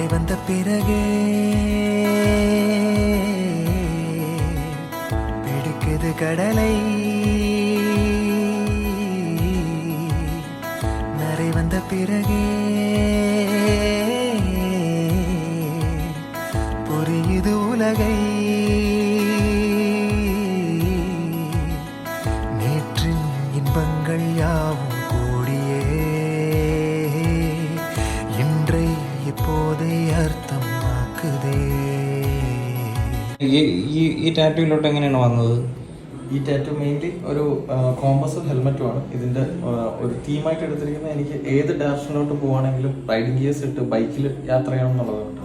நரை வந்த பிறகே பிடிக்குது கடலை. நரை வந்த பிறகே புரியுது உலகை. நேற்றின் இன்பங்கள் யாவும் கூடியே இன்றை இப்போதை അർത്ഥമാക്കുതേ. ഈ ടാറ്റൂയിലോട്ട് എങ്ങനെയാണ് വന്നത്? ഈ ടാറ്റു മെയിൻലി ഒരു കോമ്പസും ഹെൽമെറ്റും ആണ് ഇതിന്റെ ഒരു തീമായിട്ട് എടുത്തിരിക്കുന്നത്. എനിക്ക് ഏത് ഡയറക്ഷനിലോട്ട് പോവാണെങ്കിലും റൈഡിംഗ് ഗിയേഴ്സ് ഇട്ട് ബൈക്കിൽ യാത്ര ചെയ്യണം എന്നുള്ളതാണ്.